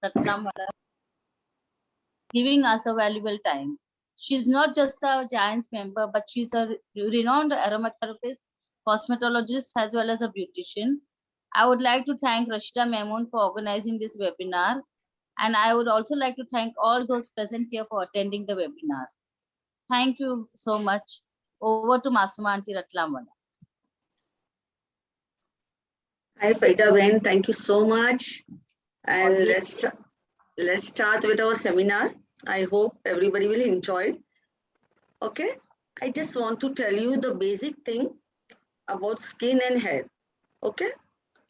Ratlamwala, giving us a valuable time. She's not just a Giants member, but she's a renowned aromatherapist, cosmetologist, as well as a beautician. I would like to thank Rashida Mamoon for organizing this webinar, and I would also like to thank all those present here for attending the webinar. Thank you so much. Over to Masuma Aunty Ratlamwala. Hi, Faida Ben, thank you so much. And let's start with our seminar. I hope everybody will enjoy it. Okay, I just want to tell you the basic thing about skin and hair. Okay,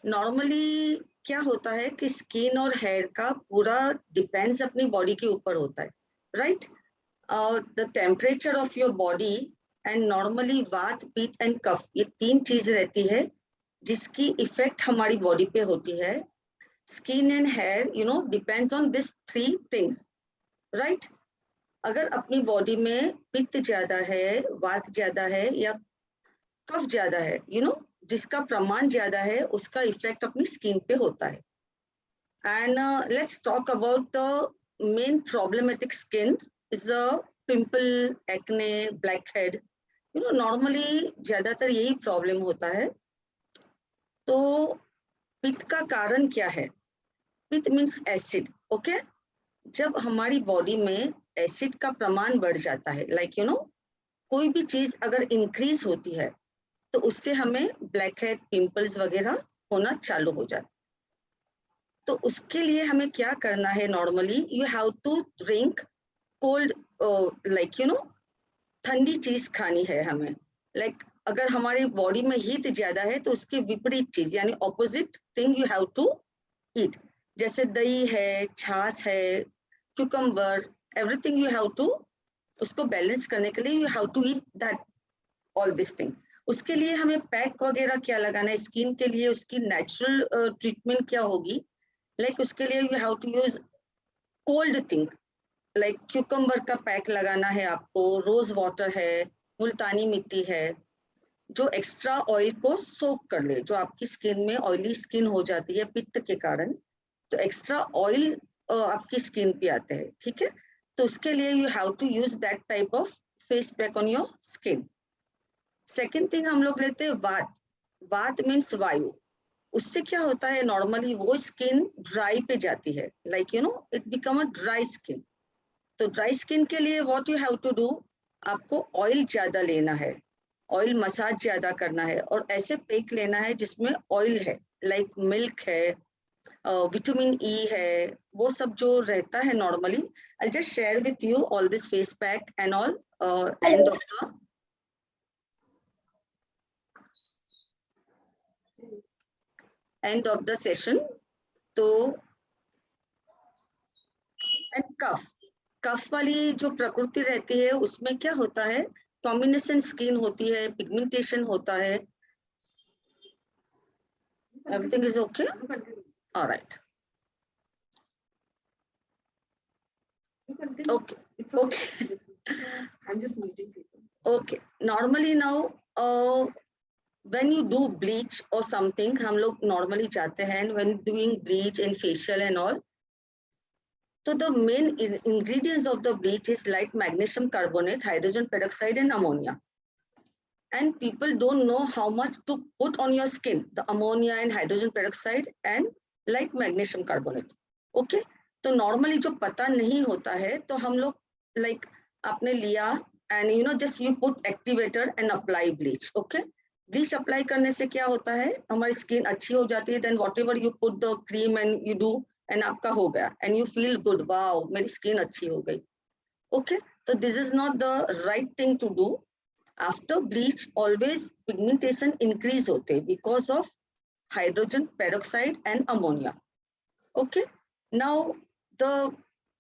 normally क्या होता है कि skin और hair का पूरा depends अपनी body के ऊपर होता है, right? The temperature of your body and normally वात, पित्त एंड कफ, ये तीन चीज रहती है जिसकी इफेक्ट हमारी बॉडी पे होती है. Skin and hair depends on this three things, right? अगर अपनी बॉडी में पित्त ज्यादा है, वात ज्यादा है या कफ ज्यादा है, जिसका प्रमाण ज्यादा है, उसका इफेक्ट अपनी स्किन पे होता है. And let's talk about the main problematic skin is the pimple, acne, black head. Normally ज्यादातर यही प्रॉब्लम होता है. तो पित्त का कारण क्या है? पित्त मीन्स एसिड. ओके, जब हमारी बॉडी में एसिड का प्रमाण बढ़ जाता है, लाइक कोई भी चीज अगर इंक्रीज होती है तो उससे हमें ब्लैक हेड, पिंपल्स वगैरह होना चालू हो जाता है. तो उसके लिए हमें क्या करना है? Normally you have to drink cold, like ठंडी चीज खानी है हमें. लाइक अगर हमारी बॉडी में हीट ज्यादा है तो उसकी विपरीत चीज यानी opposite thing you have to eat. जैसे दही है, छाछ है, cucumber, everything you have to, उसको बैलेंस करने के लिए you have to eat that all this thing. उसके लिए हमें पैक वगैरह क्या लगाना है स्किन के लिए, उसकी नेचुरल ट्रीटमेंट क्या होगी? लाइक उसके लिए you have to use cold thing, like cucumber का पैक लगाना है आपको, रोज वाटर है, मुल्तानी मिट्टी है, जो एक्स्ट्रा ऑयल को सोक कर ले. जो आपकी स्किन में ऑयली स्किन हो जाती है पित्त के कारण, तो एक्स्ट्रा ऑयल आपकी स्किन पे आते हैं, ठीक है? तो उसके लिए you have to use that type of face pack on your skin. Second thing हम लोग लेते हैं वात. वात मीन्स वायु. उससे क्या होता है? नॉर्मली वो स्किन ड्राई पे जाती है, like it become a dry skin. तो ड्राई स्किन के लिए what you have to do, आपको ऑयल ज्यादा लेना है, ऑयल मसाज ज्यादा करना है, और ऐसे पैक लेना है जिसमें ऑयल है, लाइक मिल्क है, विटामिन ई है, वो सब जो रहता है normally. I just share with you all this face pack and all end of the session. तो एंड कफ, कफ वाली जो प्रकृति रहती है उसमें क्या होता है? कॉम्बिनेशन स्किन होती है, पिगमेंटेशन होता है. Everything is okay? Alright, okay, it's okay. I'm just meeting people. Okay, normally now when you do bleach or something, हम लोग normally जाते हैं when doing bleach and facial and all. So the main ingredients of the bleach is like magnesium carbonate, hydrogen peroxide and ammonia. And people don't know how much to put on your skin, the ammonia and hydrogen peroxide and like magnesium carbonate. Okay, तो normally जो पता नहीं होता है तो हम लोग like आपने लिया and just you put activator and apply bleach. Okay, bleach apply करने से क्या होता है? हमारी skin अच्छी हो जाती है. Then whatever you put the cream and you do and आपका हो गया and you feel good, wow मेरी skin अच्छी हो गई. Okay, so this is not the right thing to do. After bleach always pigmentation increase होते because of hydrogen peroxide and ammonia. Okay, now the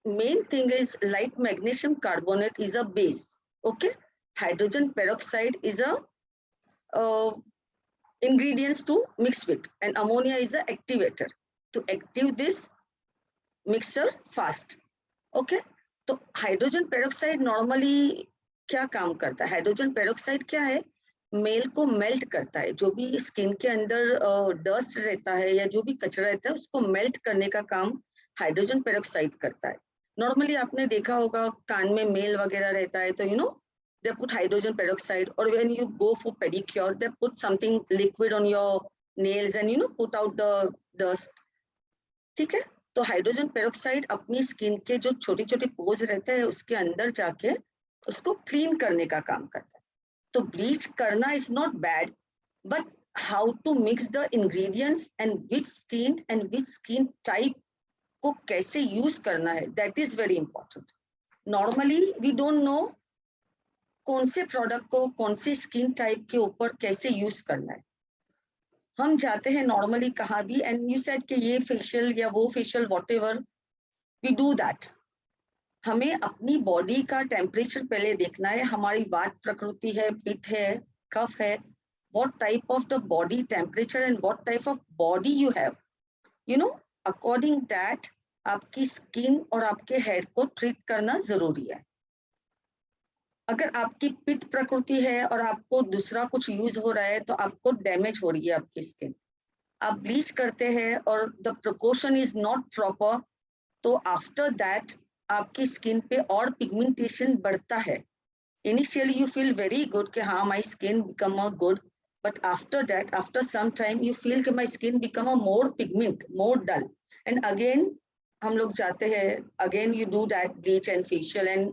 main thing is like magnesium carbonate is a base. Okay, hydrogen peroxide is a ingredients to mix with, and ammonia is a activator to active this mixture fast. Okay, तो hydrogen peroxide normally क्या काम करता है? Hydrogen peroxide क्या है? Mail को melt करता है. जो भी स्किन के अंदर डस्ट रहता है या जो भी कचरा रहता है उसको मेल्ट करने का काम हाइड्रोजन पेरोक्साइड करता है। नॉर्मली आपने देखा होगा कान में मेल वगैरह रहता है तो they put hydrogen peroxide, or when you go for pedicure they put something liquid on your nails and put out the dust. ठीक है, तो हाइड्रोजन पेरोक्साइड अपनी स्किन के जो छोटी छोटी पोर्स रहते हैं उसके अंदर जाके उसको क्लीन करने का काम करता है। तो ब्लीच करना is not bad, but how to mix the ingredients and which skin type को कैसे यूज करना है, that is very important. Normally we don't know कौन से प्रोडक्ट को कौन से स्किन टाइप के ऊपर कैसे यूज करना है। हम जाते हैं नॉर्मली कहाँ भी एंड यू सेड कि ये फेशियल या वो facial whatever we do that. हमें अपनी बॉडी का टेम्परेचर पहले देखना है, हमारी वात प्रकृति है, पित्त है, कफ है, what type of the body temperature and what type of body you have, according that आपकी स्किन और आपके हेयर को ट्रीट करना जरूरी है। अगर आपकी पित्त प्रकृति है और आपको दूसरा कुछ यूज हो रहा है तो आपको डैमेज हो रही है आपकी स्किन। आप ब्लीच करते हैं और the precaution is not proper, तो आफ्टर दैट आपकी स्किन पे और पिगमेंटेशन बढ़ता है। Initially you feel very good कि हाँ my skin become a good, but after that after some time you feel कि my skin become a more pigment, more dull, and again हम लोग जाते हैं, again you do that bleach and facial and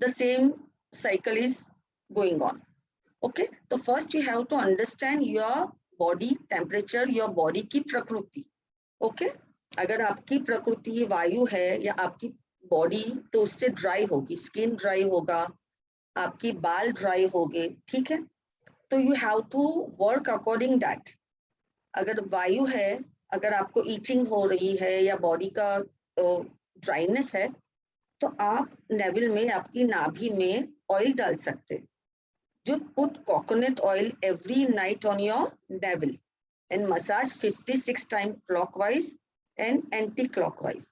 the same cycle is going on. Okay, so first you have to understand your body temperature, your body की प्रकृति। okay, अगर आपकी प्रकृति वायु है या आपकी बॉडी, तो उससे ड्राई होगी, स्किन ड्राई होगा, आपकी बाल ड्राई होंगे, ठीक है, तो you have to work according that. अगर वायु है, अगर आपको ईचिंग हो रही है या बॉडी का ड्राइनेस है, तो आप नेवल में, आपकी नाभि में ऑयल डाल सकते हैं। You put coconut oil every night on your navel and massage 56 times clockwise and anti-clockwise.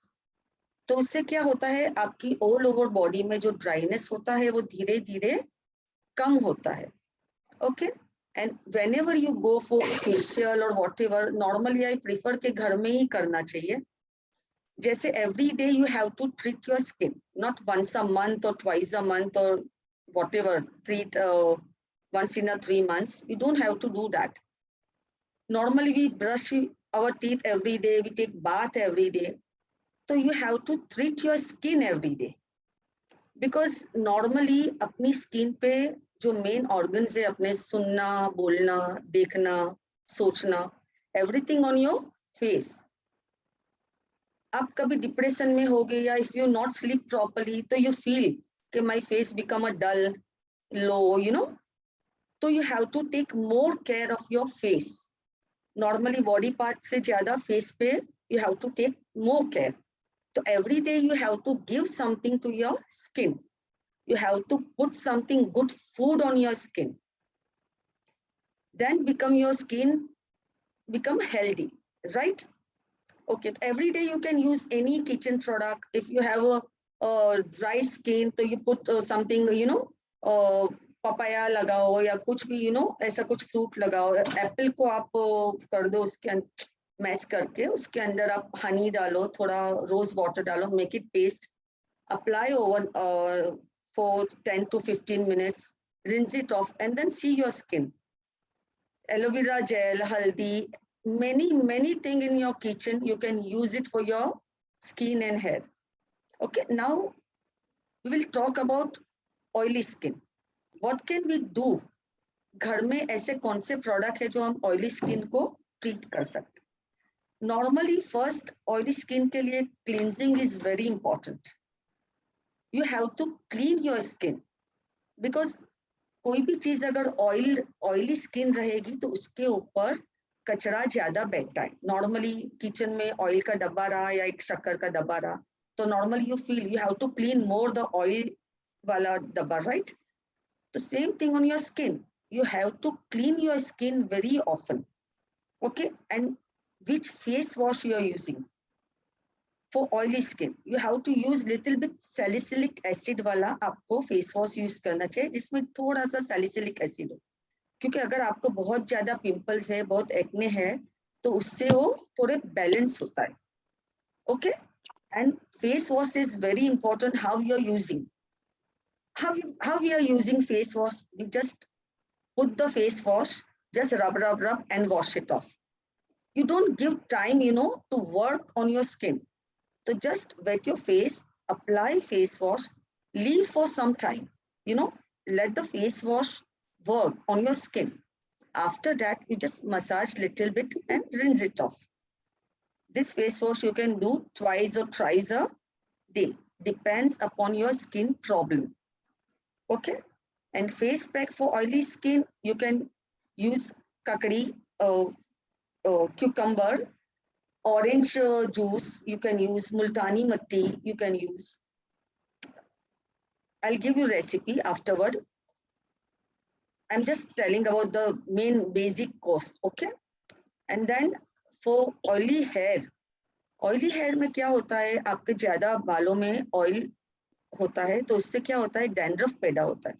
तो उससे क्या होता है, आपकी ऑल ओवर बॉडी में जो ड्राइनेस होता है वो धीरे धीरे कम होता है। Okay, and whenever you go for facial or whatever, normally I prefer कि घर में ही करना चाहिए। जैसे every day you have to treat your skin, not once a month or twice a month or whatever, treat once in a 3 months. You don't have to do that. Normally we brush our teeth every day, we take bath every day. So you have to treat your skin every day. Because normally अपनी skin पे जो main organs है, अपने सुनना, बोलना, देखना, सोचना, everything on your face. आप कभी डिप्रेशन में होगे या if you not sleep properly, तो यू फील कि my face become a dull, low, तो you have to take more care of your face. Normally body part से ज्यादा फेस पे you have to take more care. तो every day you have to give something to your skin, you have to put something good food on your skin, then become your skin become healthy, right? Okay, every day you can use any kitchen product. If you have a dry skin, so you put something, papaya लगाओ या कुछ भी, ऐसा कुछ fruit लगाओ। Apple को आप कर दो, उसके मैश करके उसके अंदर आप हनी डालो, थोड़ा रोज वाटर डालो, make it paste, apply over for 10 to 15 minutes, rinse it off, and then see your skin. Aloe vera gel, haldi, many things in your kitchen, you can use it for your skin and hair. Okay, now we will talk about oily skin. What can we do? घर में ऐसे कौन से product है जो हम oily skin को treat कर सकते हैं? नॉर्मली फर्स्ट ऑयली स्किन के लिए cleansing is very important. You have to clean your skin, because कोई भी चीज अगर ऑयली स्किन रहेगी तो उसके ऊपर कचरा ज्यादा बैठता है। नॉर्मली किचन में ऑयल का डब्बा रहा या एक शक्कर का डब्बा रहा, तो normally you feel you have to clean more the oil वाला डब्बा, राइट? तो same thing on your skin, you have to clean your skin very often. Okay, and which face wash you are using for oily skin? You have to use little bit salicylic acid वाला आपको face wash use करना चाहिए जिसमें थोड़ा सा salicylic acid हो, क्योंकि अगर आपको बहुत ज्यादा पिंपल्स है, बहुत एक्ने है, तो उससे वो थोड़े बैलेंस होता है। Okay, And face wash is very important how you're using. How we are using face wash, we just put the face wash, just rub and wash it off. You don't give time, to work on your skin. So just wet your face, apply face wash, leave for some time, let the face wash work on your skin. After that, you just massage little bit and rinse it off. This face wash you can do twice or thrice a day, depends upon your skin problem. Okay. And face pack for oily skin, you can use kakadi, cucumber, orange juice, you can use multani matti, you can use. I'll give you recipe afterward. I'm just telling about the main basic cost, okay? And then for oily hair में क्या होता है, आपके ज्यादा बालों में oil होता है तो उससे क्या होता है, डैंड्रफ पैदा होता है.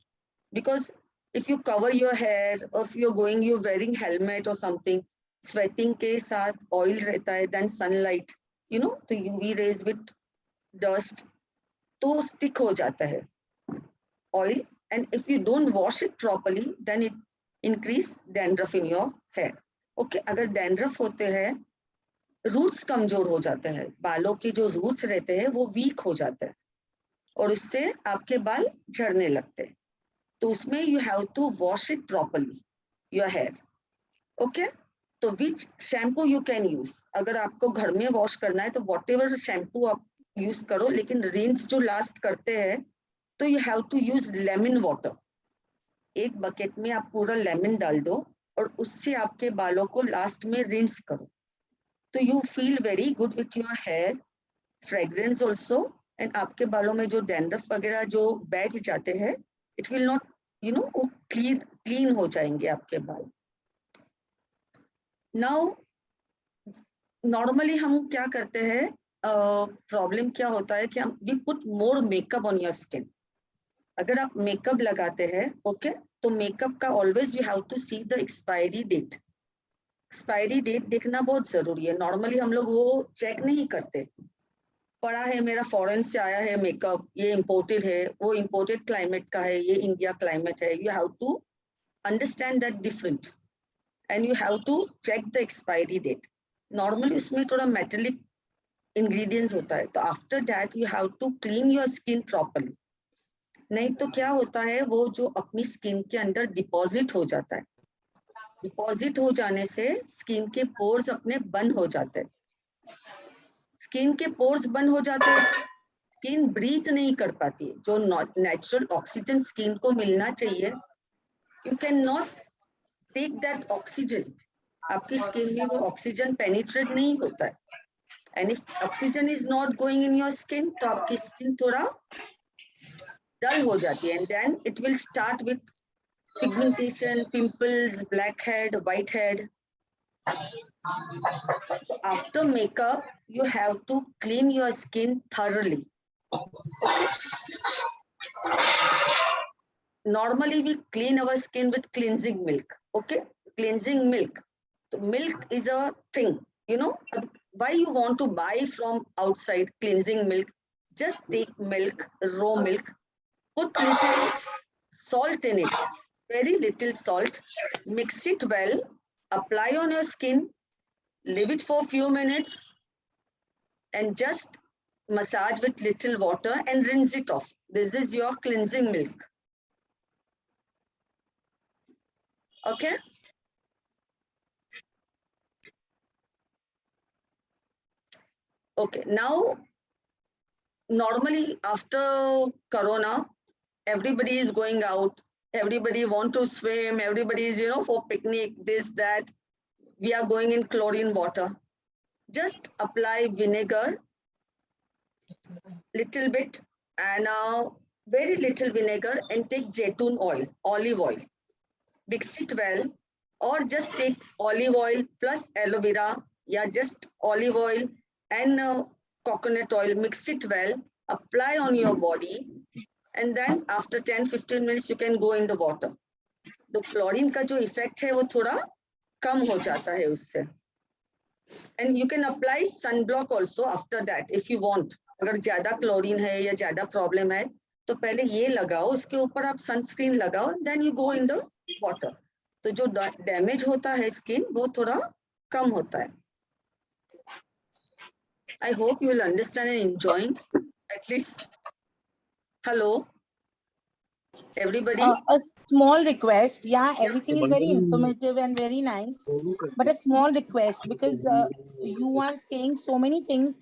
Because if you cover your hair, or if you're wearing helmet or something, sweating के साथ oil रहता है, then sunlight, तो UV rays with dust, तो stick हो जाता है oil. And if you don't wash it properly, then it increase dandruff in your hair. Okay, अगर dandruff होते हैं, रूट्स कमजोर हो जाते हैं, बालों के जो रूट्स रहते हैं वो वीक हो जाते हैं और उससे आपके बाल झड़ने लगते हैं. तो उसमें you have to wash it properly your hair. Okay, तो which shampoo you can use. अगर आपको घर में वॉश करना है तो वॉट एवर शैम्पू आप यूज करो, लेकिन रिंस जो लास्ट करते हैं तो you have to use lemon water. एक बकेट में आप पूरा लेमन डाल दो और उससे आपके बालों को लास्ट में रिंस करो. तो you feel very good with your hair, fragrance also, and आपके बालों में जो डैंड्रफ वगैरह जो बैठ जाते हैं, इट विल नॉट, वो क्लीन हो जाएंगे आपके बाल. नाउ नॉर्मली हम क्या करते हैं, प्रॉब्लम क्या होता है कि हम we put more makeup on your skin. अगर आप मेकअप लगाते हैं, ओके, तो मेकअप का always you have to see the expiry date. Expiry date देखना बहुत जरूरी है. नॉर्मली हम लोग वो चेक नहीं करते. पड़ा है मेरा फॉरेन से आया है मेकअप, ये इंपोर्टेड है, वो इंपोर्टेड क्लाइमेट का है, ये इंडिया क्लाइमेट है. You have to understand that different and you have to check the expiry date. Normally उसमें थोड़ा मेटेलिक इंग्रेडिएंट्स होता है, तो after that you have to clean your skin properly. नहीं तो क्या होता है, वो जो अपनी स्किन के अंदर डिपॉजिट हो जाता है. डिपॉजिट हो जाने से स्किन के पोर्स अपने बंद हो जाते हैं. स्किन के पोर्स बंद हो जाते हैं, स्किन ब्रीथ नहीं कर पाती है. जो नेचुरल ऑक्सीजन स्किन को मिलना चाहिए, you can not take that oxygen. आपकी स्किन में वो ऑक्सीजन पेनिट्रेट नहीं होता है. And if oxygen is not going in your skin, तो आपकी स्किन थोड़ा डल हो जाती है. And then it will start with pigmentation, pimples, blackhead, whitehead. After makeup, you have to clean your skin thoroughly. Normally, we clean our skin with cleansing milk. Okay, cleansing milk. So milk is a thing. Why you want to buy from outside cleansing milk? Just take milk, raw milk, put little salt in it. Very little salt, mix it well, apply on your skin, leave it for a few minutes, and just massage with little water and rinse it off. This is your cleansing milk. Okay? Okay, now normally after Corona, everybody is going out. Everybody want to swim, everybody is, for picnic, this, that. We are going in chlorine water. Just apply vinegar, little bit, and very little vinegar, and take zaitun oil, olive oil. Mix it well, or just take olive oil plus aloe vera, yeah, just olive oil and coconut oil, mix it well, apply on your body. And then after 10-15 minutes you can go in the water. तो chlorine का जो effect है वो थोड़ा कम हो जाता है उससे. And you can apply sunblock also after that if you want. अगर ज्यादा क्लोरीन है या ज्यादा प्रॉब्लम है तो पहले ये लगाओ, उसके ऊपर आप सनस्क्रीन लगाओ, then you go in the water. तो जो डैमेज होता है स्किन वो थोड़ा कम होता है। I hope you will understand and enjoying at least. Hello everybody. A small request. Yeah, Yeah. everything is very informative and very nice. But a small request, because you are saying so many things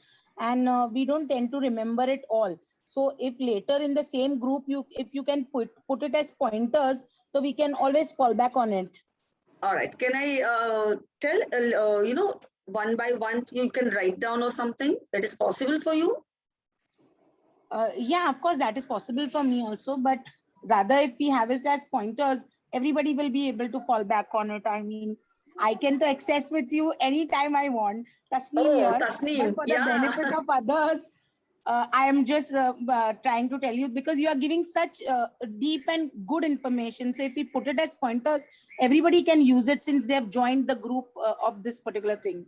and we don't tend to remember it all. So if later in the same group, if you can put it as pointers, so we can always fall back on it. All right. Can I tell, one by one, you can write down or something that is possible for you? Yeah, of course, that is possible for me also. But rather, if we have it as pointers, everybody will be able to fall back on it. I mean, I can to access with you anytime I want, Tasneem Oh, here. Tasneem, But for yeah. the benefit of others, I am just trying to tell you, because you are giving such deep and good information. So if we put it as pointers, everybody can use it since they have joined the group of this particular thing.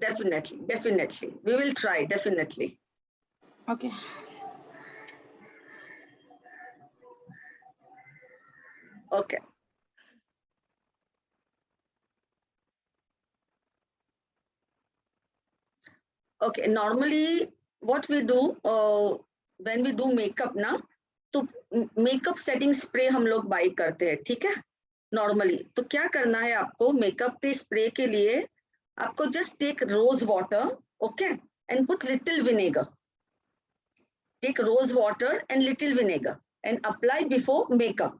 Definitely, definitely. We will try, definitely. Okay. Okay. Okay, normally what we do when we do makeup ना, तो makeup setting spray हम लोग by करते हैं, ठीक है, normally. तो क्या करना है आपको, मेकअप के स्प्रे के लिए आपको just take rose water, okay, and put little vinegar, take rose water and little vinegar and apply before makeup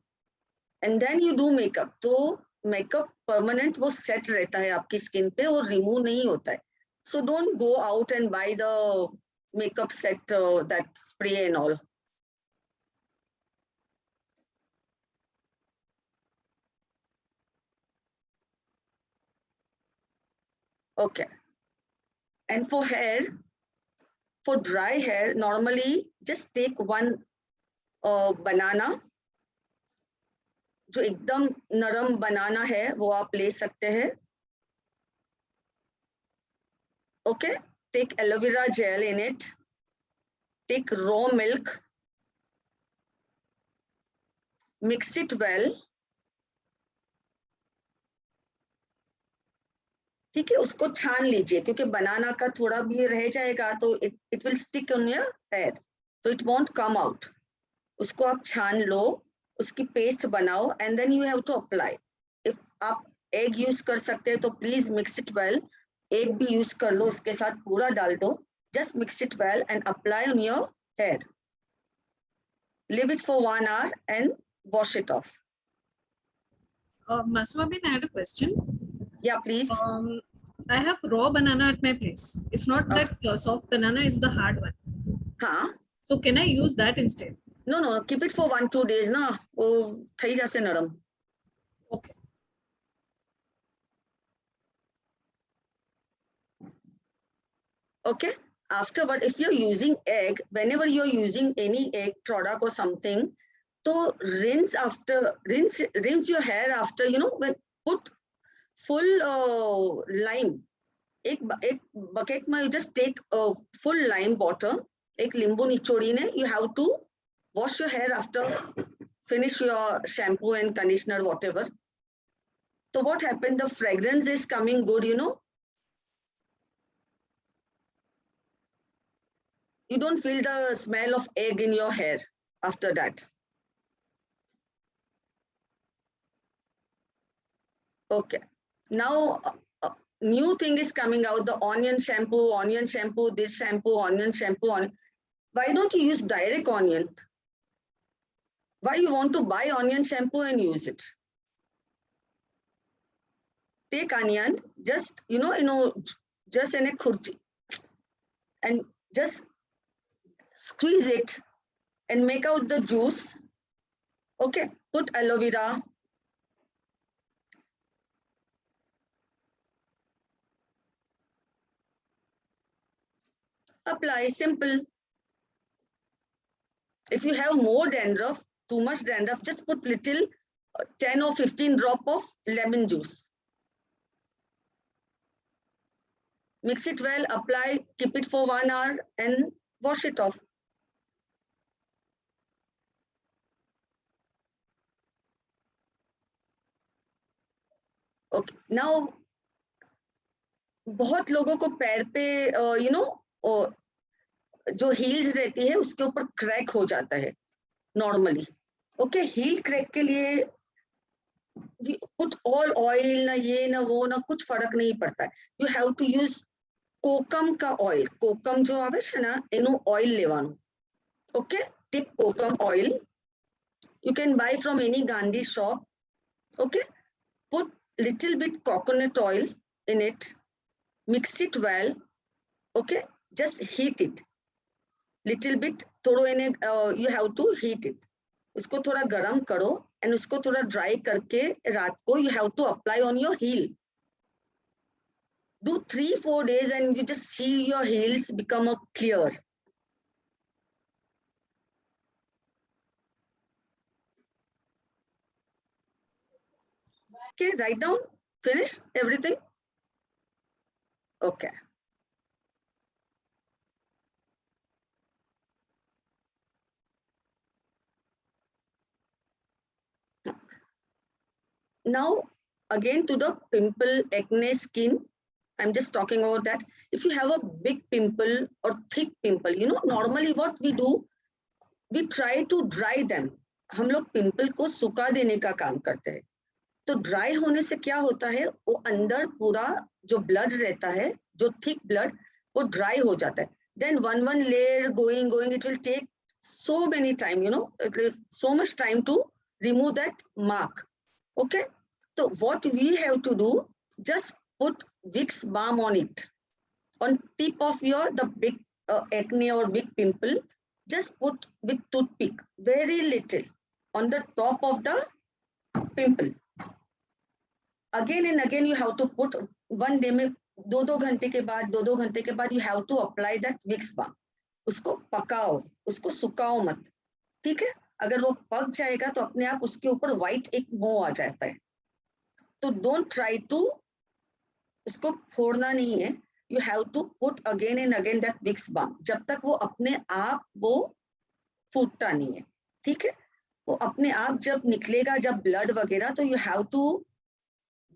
and then you do makeup. तो मेकअप परमानेंट वो सेट रहता है आपकी स्किन पे और रिमूव नहीं होता है। So don't go out and buy the makeup set, that spray and all. Okay. And for hair, for dry hair, normally just take one banana. जो एकदम नरम बनाना है वो आप ले सकते हैं। Okay. Take aloe vera gel in it. Take raw milk. Mix it well. ठीक है, उसको छान लीजिए क्योंकि बनाना का थोड़ा भी रह जाएगा तो it will stick on your hair, तो इट वॉन्ट कम आउट। उसको आप छान लो, उसकी पेस्ट बनाओ and then you have to apply. If आप एग यूज कर सकते हैं तो please mix it well, egg भी यूज कर लो, उसके साथ पूरा डाल दो, just mix it well and apply on your hair, leave it for 1 hour and wash it off. Masuma bin, I had a question. Yeah, please. I have raw banana at my place. It's not that soft banana, is the hard one. हाँ. So can I use that instead? No, keep it for 1-2 days ना, वो थई जासे नरम. Okay. Okay. Afterward, if you're using egg, whenever you're using any egg product or something, so rinse your hair after, when put full lime. एक bucket में you just take a full lime water, एक limbu निचोड़ी ने, you have to wash your hair after finish your shampoo and conditioner, whatever. So what happened? The fragrance is coming good, You don't feel the smell of egg in your hair after that. Okay. Now, new thing is coming out, the onion shampoo, this shampoo, onion shampoo. Why don't you use direct onion? Why you want to buy onion shampoo and use it? Take onion, just, just in a khurchi and just squeeze it and make out the juice. Okay, put aloe vera. Apply, simple. If you have more dandruff, too much dandruff, just put little 10 or 15 drop of lemon juice. Mix it well, apply, keep it for 1 hour and wash it off. Okay, now बहुत लोगों को पैर पे जो heels रहती है उसके ऊपर क्रैक हो जाता है नॉर्मली. ओके, हील क्रैक के लिए पुट ऑल ऑयल, ना ये ना वो ना कुछ फर्क नहीं पड़ता है. यू हैव टू यूज कोकम का ऑयल. कोकम जो आवे છે ને એનું ઓઇલ લેવાનું. Okay, tip kokum oil. You can buy from any Gandhi shop. Okay, put little bit coconut oil in it, mix it well. Okay, just heat it little bit. थोड़ो इन्हें you have to heat it. उसको थोड़ा गरम करो and उसको थोड़ा dry करके रात को you have to apply on your heel. Do 3-4 days and you just see your heels become a clear. Okay, write down, finish everything. Okay. Now again to the pimple, acne, skin. I'm just talking about that. If you have a big pimple or thick pimple, normally what we do, we try to dry them. हम लोग pimple को सुखा देने का काम करते हैं. तो ड्राई होने से क्या होता है, वो अंदर पूरा जो ब्लड रहता है, जो थिक ब्लड, वो ड्राई हो जाता है. Then one layer going, it will take so many time, it is so much time to remove that mark. Okay, so what we have to do, just put Vicks balm on it, on tip of the big acne or big pimple. Just put with toothpick, very little, on the top of the pimple. Again and again you have to put, one day में 2-2 घंटे के बाद you have to apply that Vicks balm. उसको पकाओ, उसको सुखाओ मत. ठीक है, अगर वो पक जाएगा तो अपने आप उसके ऊपर व्हाइट एक मोह आ जाता है. तो डोंट ट्राई टू, इसको फोड़ना नहीं है. You have to put again and again that Vicks balm, जब तक वो अपने आप वो फूटता नहीं है. ठीक है, वो अपने आप जब निकलेगा, जब ब्लड वगैरह, तो you have to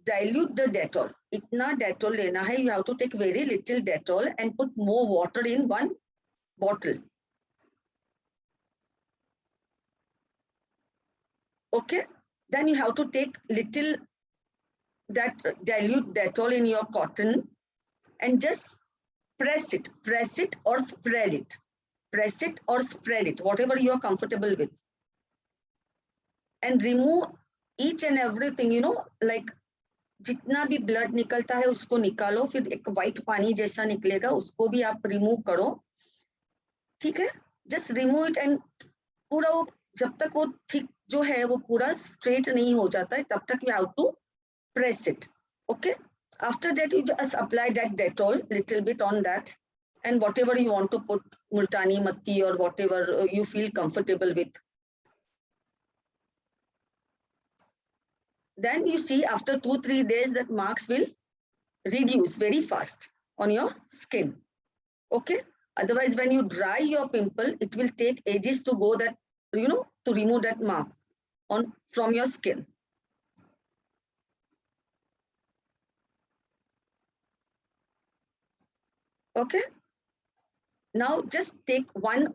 dilute the Dettol. इतना Dettol लेना है. You have to take very little Dettol and put more water in one bottle. Okay, then you have to take little that dilute Dettol in your cotton and just press it or spread it. Press it or spread it, whatever you are comfortable with. And remove each and everything, like जितना भी blood निकलता है उसको निकालो, फिर एक white पानी जैसा निकलेगा, उसको भी आप रिमूव करो. ठीक है, जस्ट रिमूव इट. एंड पूरा वो जब तक वो ठीक जो है वो पूरा स्ट्रेट नहीं हो जाता है, तब तक you have to press it. Okay, after that you just apply that Dettol little bit on that, and whatever you want to put, multani matti or whatever you feel comfortable with. Then you see after 2-3 days that marks will reduce very fast on your skin. Okay, otherwise when you dry your pimple, it will take ages to go that, to remove that marks from your skin. Okay, now just take one,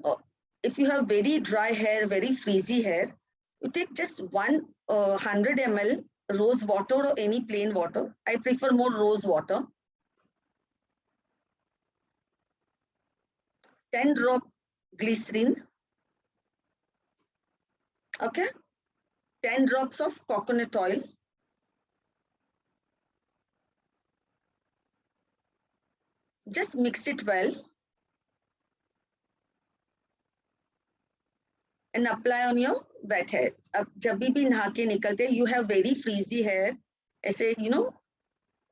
if you have very dry hair, very frizzy hair, you take just 100 ml rose water or any plain water. I prefer more rose water. 10 drop glycerin. Okay, 10 drops of coconut oil. Just mix it well and apply on your wet hair. अब जब भी नहा के निकलते, you have very frizzy hair, ऐसे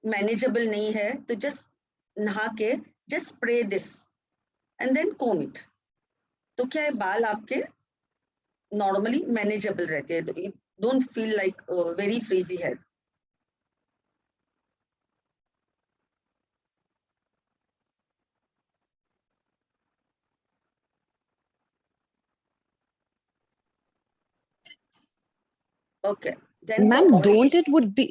manageable नहीं है, तो just नहा के just spray this and then comb it. तो क्या है, बाल आपके normally manageable रहते हैं. You don't feel like very frizzy hair. Okay. Then for Ma'am, oily, don't it would be,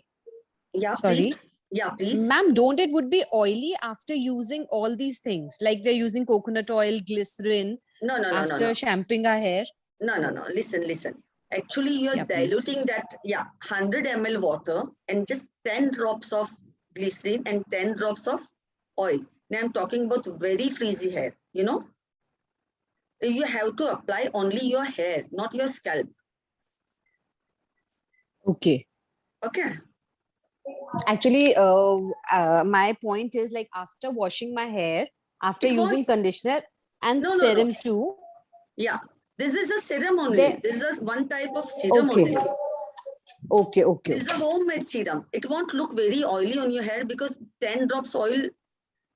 yeah, sorry. please. Yeah, please. Ma'am, don't it would be oily after using all these things? Like we're using coconut oil, glycerin No, no, no, no, after no. shampooing our hair. No. Listen. Actually, you're Yeah, please. diluting that, 100 ml water and just 10 drops of glycerin and 10 drops of oil. Now I'm talking about very frizzy hair, you know. You have to apply only your hair, not your scalp. Okay. Okay. Actually, my point is like after washing my hair, after It won't- using conditioner and No. serum too. Yeah, this is a serum only. There- This is one type of serum Okay. only. Okay. This is a homemade serum. It won't look very oily on your hair because 10 drops oil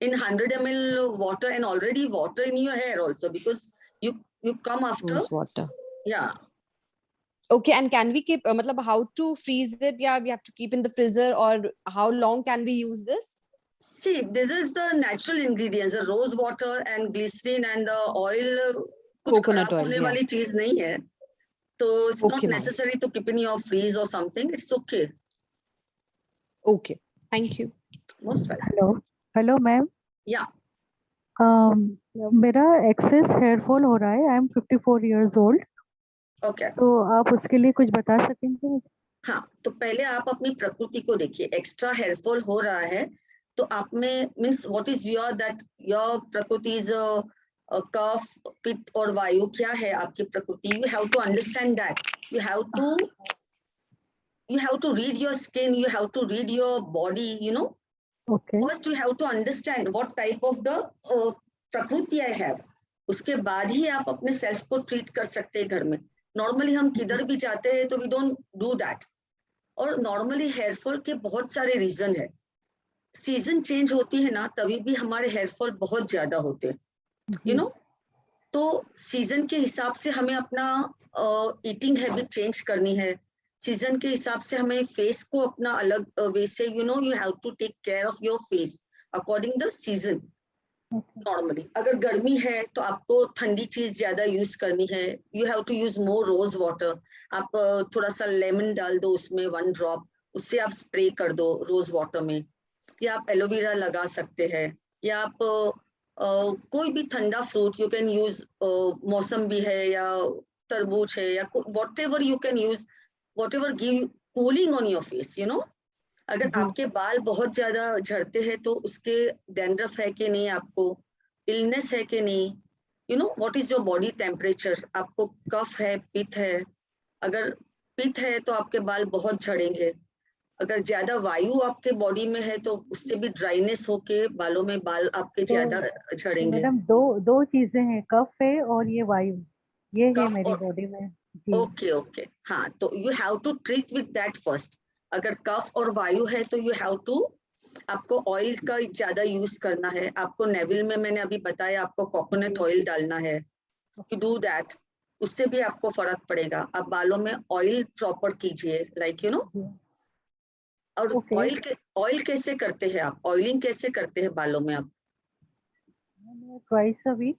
in 100 ml water and already water in your hair also, because you come after. Rose water. Yeah. Okay, and can we keep, matlab, how to freeze it? Yeah, we have to keep in the freezer, or how long can we use this? See, this is the natural ingredients, the rose water and glycerin and the oil. कुछ Coconut खराब oil, होने yeah. वाली चीज नहीं है. So it's not Okay, ma'am. necessary to keep in your freeze or something. It's okay. Okay, thank you. Most welcome. Hello ma'am. Yeah. मेरा access hair fall हो रहा है. I am 54 years old. Okay. तो आप उसके लिए कुछ बता सकेंगे मुझे? हाँ, तो पहले आप अपनी प्रकृति को देखिए. एक्स्ट्रा हेयरफॉल हो रहा है तो आप में मीन्स व्हाट इज योर प्रकृति इज कफ, पित्त और वायु. क्या है आपकी प्रकृति? You have to understand that. You have to read your skin, you have to read your body, you know. Okay. First you have to understand what type of the प्रकृति आई हैव. उसके बाद ही आप अपने self को treat कर सकते हैं घर में. नॉर्मली हम किधर भी जाते हैं तो वी डोंट डू दैट. और नॉर्मली हेयरफॉल के बहुत सारे रीजन है. सीजन चेंज होती है ना, तभी भी हमारे हेयरफॉल बहुत ज्यादा होते हैं, यू नो. तो सीजन के हिसाब से हमें अपना ईटिंग हैबिट चेंज करनी है. सीजन के हिसाब से हमें फेस को अपना अलग वे से, you know, you have to take care of your face according the season. Normally अगर गर्मी है तो आपको ठंडी चीज ज्यादा यूज करनी है. You have to use more rose water. आप थोड़ा सा लेमन डाल दो उसमें 1 ड्रॉप, उससे आप स्प्रे कर दो रोज वाटर में. या आप एलोवेरा लगा सकते हैं. या आप कोई भी ठंडा फ्रूट यू कैन यूज. मौसम्बी है या तरबूज है या what ever you can use, what ever give cooling on your face, you know. अगर आपके बाल बहुत ज्यादा झड़ते हैं तो उसके डैंड्रफ है कि नहीं, आपको इलनेस है कि नहीं, you know. What is your body temperature. आपको कफ है, पित्त है. अगर पित्त है तो आपके बाल बहुत झड़ेंगे. अगर ज्यादा वायु आपके बॉडी में है तो उससे भी ड्राइनेस होके बालों में बाल आपके ज्यादा झड़ेंगे. मैडम दो चीजें हैं, कफ है और ये वायु, ये है कफ मेरी और- बॉडी में. जी. ओके. हाँ, तो you have to treat with that first. अगर कफ और वायु है तो यू हैव टू, आपको ऑयल का ज्यादा यूज करना है. आपको नेविल में मैंने अभी बताया आपको कोकोनट ऑयल डालना है. यू डू दैट, उससे भी आपको फर्क पड़ेगा. आप बालों में ऑयल प्रॉपर कीजिए, लाइक, यू नो. और Okay. ऑयल कैसे करते हैं आप? ऑयलिंग कैसे करते हैं बालों में आप? Twice a week.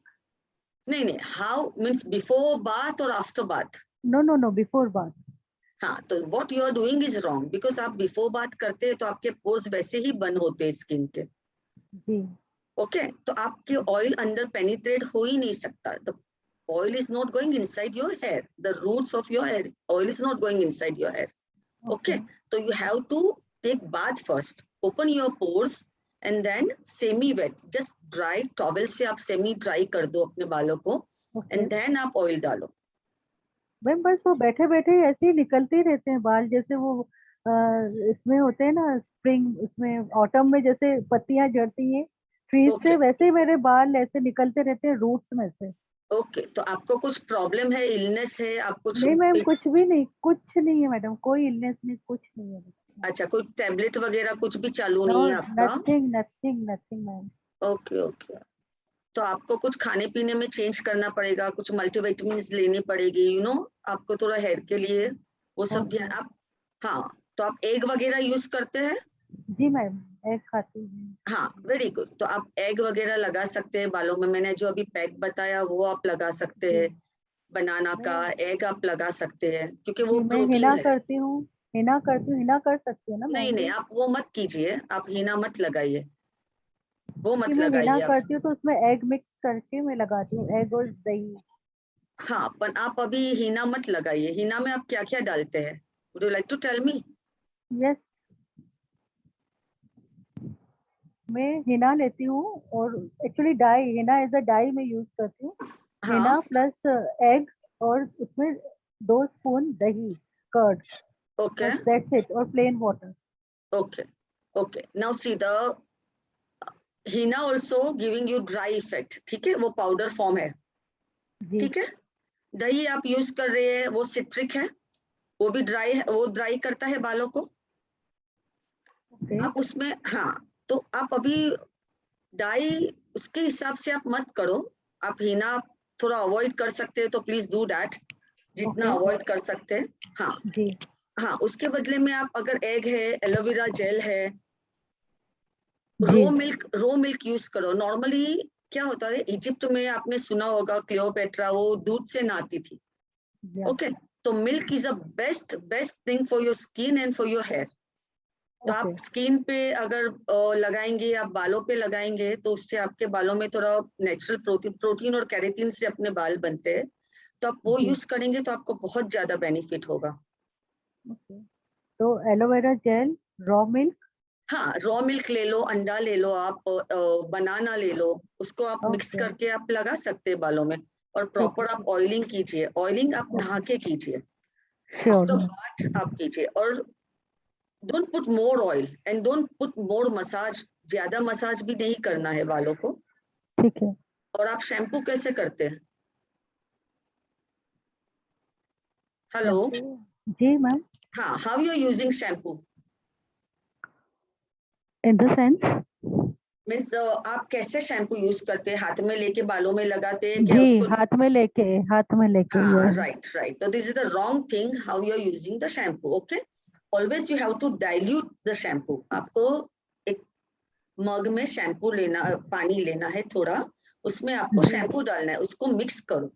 नहीं, हाउ मीन्स बिफोर बाथ और after bath? No before bath. हाँ, तो what you are doing is wrong, because आप बिफोर बात करते हैं तो आपके पोर्स वैसे ही बंद होते हैं स्किन के. जी. ओके, तो आपके ऑयल अंदर पेनिट्रेट हो ही नहीं सकता. The oil is not going inside your hair. The roots of your hair, oil is not going inside your hair. Okay, तो you have to take bath first, open your pores and then semi wet, just dry towel से आप semi dry कर दो अपने बालों को and then आप oil डालो. मैम बस वो बैठे बैठे ऐसे ही निकलते ही रहते हैं बाल, जैसे वो इसमें होते हैं ना स्प्रिंग, उसमें ऑटम में जैसे पत्तियां झड़ती हैं ट्रीज से, Okay. वैसे ही मेरे बाल ऐसे निकलते रहते हैं रूट्स में से. ओके, तो आपको कुछ प्रॉब्लम है, इलनेस है, आप कुछ? नहीं मैम, कुछ भी नहीं, कुछ नहीं है मैडम, कोई इलनेस नहीं, कुछ नहीं है. अच्छा, कोई टेबलेट वगैरह कुछ भी चालू नहीं है आपका? Nothing ma'am. ओके. तो आपको कुछ खाने पीने में चेंज करना पड़ेगा, कुछ मल्टीविटामिन्स लेनी पड़ेगी, यू नो. आपको थोड़ा हेयर के लिए वो सब Okay. ध्यान आप. हाँ, तो आप एग वगैरह यूज करते हैं? जी मैम, एग खाती हूँ. हाँ, वेरी गुड. तो आप एग वगैरह लगा सकते हैं बालों में. मैंने जो अभी पैक बताया वो आप लगा सकते हैं. बनाना का, एग आप लगा सकते हैं क्योंकि वो मैं प्रोटीन हिना है। करती हूँ, हिना कर सकती हूँ ना नहीं मेहंदी? नहीं, आप वो मत कीजिए, आप हीना मत लगाइए, वो कि मत मैं हिना लगाइए आप। करती हूँ तो उसमें एग मिक्स करके मैं लगाती हूँ, एग और दही। हाँ, पर आप अभी हीना मत लगाइए। हीना में आप क्या क्या डालते हैं? Would you like to tell me? Yes, मैं हिना लेती हूँ और actually dye, henna as a dye मैं यूज करती हूँ। हिना हाँ, प्लस एग और उसमें 2 स्पून दही, कर्ड, ओके बस दैट्स इट, और plain water. Okay okay. Now see the henna also giving you dry effect, ठीक है, वो पाउडर फॉर्म है, जी ठीक है। दही आप यूज कर रहे हैं, वो सिट्रिक है, वो भी ड्राई है, वो ड्राई करता है बालों को। ओके आप उसमें, हाँ, तो आप अभी डाई उसके हिसाब से आप मत करो। आप हीना थोड़ा अवॉइड कर सकते हैं तो प्लीज डू दैट, जितना ओके अवॉइड कर सकते हैं। हाँ जी हाँ, उसके बदले में आप अगर एग है, एलोवेरा जेल है, जी रो मिल्क यूज करो। नॉर्मली क्या होता है, इजिप्ट में आपने सुना होगा क्लियोपेट्रा वो दूध से नहाती थी, या ओके। तो milk is a best best thing for your skin and for your hair. तो ओके आप स्किन पे अगर लगाएंगे, आप बालों पे लगाएंगे तो उससे आपके बालों में थोड़ा नेचुरल प्रोटीन और कैरेटिन से अपने बाल बनते हैं। तो आप वो जी यूज करेंगे तो आपको बहुत ज्यादा बेनिफिट होगा। ओके। तो एलोवेरा जेल, रॉ मिल्क। हाँ, रॉ मिल्क ले लो, अंडा ले लो, आप बनाना ले लो, उसको आप मिक्स ओके करके आप लगा सकते हैं बालों में। और ठीक प्रॉपर है, आप ऑयलिंग कीजिए, ऑयलिंग आप नहा के कीजिए, श्योर आफ्टर मैम। बाथ आप कीजिए। और don't put more oil and don't put more massage, ज्यादा मसाज भी नहीं करना है बालों को। ठीक है। और आप शैम्पू कैसे करते हैं? हेलो, शैम्पू, जी मैम, हाँ, how you are using shampoo? In the sense? Means आप कैसे शैम्पू यूज करते हैं? हाथ में लेके बालों में लगाते हैं क्या जी, उसको? हाथ में लेके, हाँ, yes. right, right. So this is the wrong thing how you're using the shampoo. Okay. Always you have to dilute the shampoo. आपको एक मग में शैम्पू लेना, पानी लेना है थोड़ा, उसमें आपको जी शैम्पू डालना है, उसको मिक्स करो,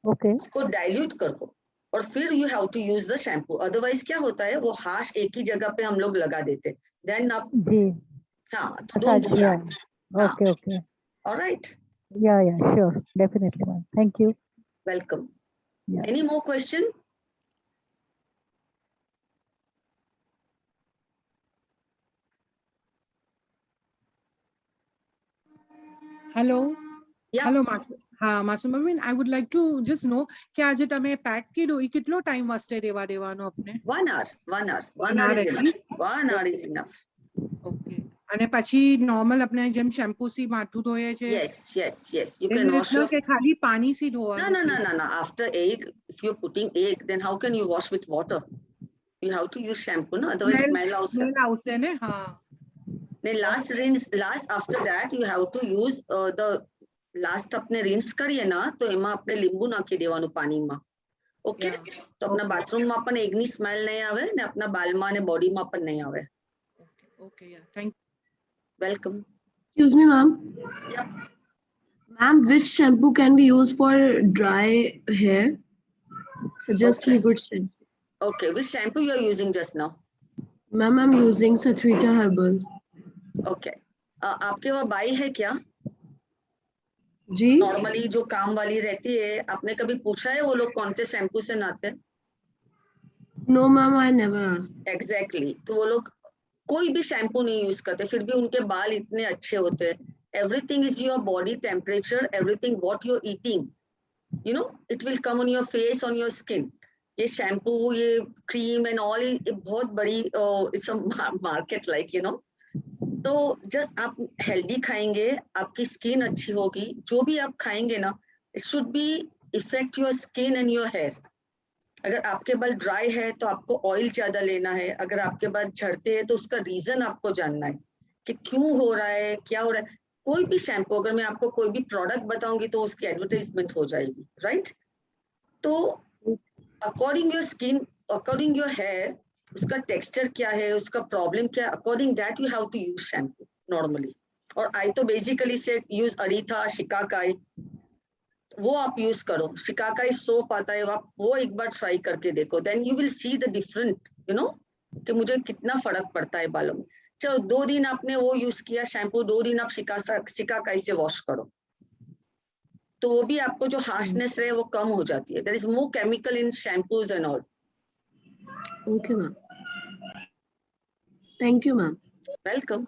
ओके उसको डाइल्यूट कर दो, और फिर you have to use the shampoo. Otherwise क्या होता है, वो हाश एक ही जगह पे हम लोग लगा देते, देन आप, जी। हाँ, तो don't massage, do yeah that. हाँ, okay okay, alright, yeah sure, definitely ma'am, thank you. Welcome. Yeah any more question? Hello Yeah. Hello હા માસુમ બેન, I would like to just know કે આજે તમે પેક કીધું એ કેટલો ટાઈમ વાસ્તે રહેવા દેવાનો આપને? 1 hour, 1 hour, 1 1 hour hour is at enough. least? 1 hour is enough. Okay. અને પછી નોર્મલ આપણે જેમ શેમ્પુ થી માથું ધોઈએ છે Yes, yes, yes. You can એવી wash રીતના your. કે ખાલી પાણી થી No, ધોવાનું? no, no, no, no. After egg, if you're putting egg, then how can you wash with water? You have to use shampoo, no? Otherwise, smell also. Smell આવશે ને? હા. Then last rinse, last after that, you have to use the last अपने rinse करिए ना, तो એમાં આપણે લીંબુ નાખી દેવાનું પાણીમાં. ઓકે, તો આપણા બાથરૂમમાં પણ એગની સ્મેલ નહીં આવે ને આપણા બાલમાં અને બોડીમાં પણ નહીં આવે. Okay, yeah, thank welcome. Excuse me, ma'am. Yep. Ma'am, which shampoo can we use for dry hair? Suggest me Okay. good shampoo. Okay, which shampoo you are using just now? Ma'am, I'm using Satrita Herbal. Okay. आपके वहाँ by है क्या? जी? Normally जो काम वाली रहती है, आपने कभी पूछा है वो लोग कौन से शैम्पू से नहाते हैं? No, ma'am, I never asked. Exactly, तो वो लोग कोई भी शैम्पू नहीं यूज करते, फिर भी उनके बाल इतने अच्छे होते हैं. Everything is your body temperature, everything what you are eating, you know, it will come on your face, on your skin. ये शैम्पू, ये क्रीम एंड ऑल, बहुत बड़ी it's a market, like, you know. तो just आप healthy खाएंगे, आपकी skin अच्छी होगी. जो भी आप खाएंगे ना, it should be effect your skin and your hair. अगर आपके बाल ड्राई है तो आपको ऑयल ज्यादा लेना है. अगर आपके बाल झड़ते हैं तो उसका रीजन आपको जानना है कि क्यों हो रहा है, क्या हो रहा है. कोई भी शैम्पू, अगर मैं आपको कोई भी प्रोडक्ट बताऊंगी तो उसकी एडवर्टाइजमेंट हो जाएगी, राइट? तो according your skin, according your hair, उसका टेक्सचर क्या है, उसका प्रॉब्लम क्या है, according that you have to use shampoo normally. और आई तो बेसिकली से यूज अरीथा, शिकाकाई. वो आप यूज करो, शिकाकाई सोप आता है, आप वो एक बार ट्राई करके देखो, then you will see the different, you know, कि मुझे कितना फर्क पड़ता है बालों में। चलो 2 दिन आपने वो यूज किया शैम्पू, 2 दिन आप शिकाकाई से वॉश करो, तो वो भी आपको जो हार्शनेस रहे वो कम हो जाती है। There is more chemical in shampoos and all. Okay, ma'am. Thank you, ma'am. Welcome.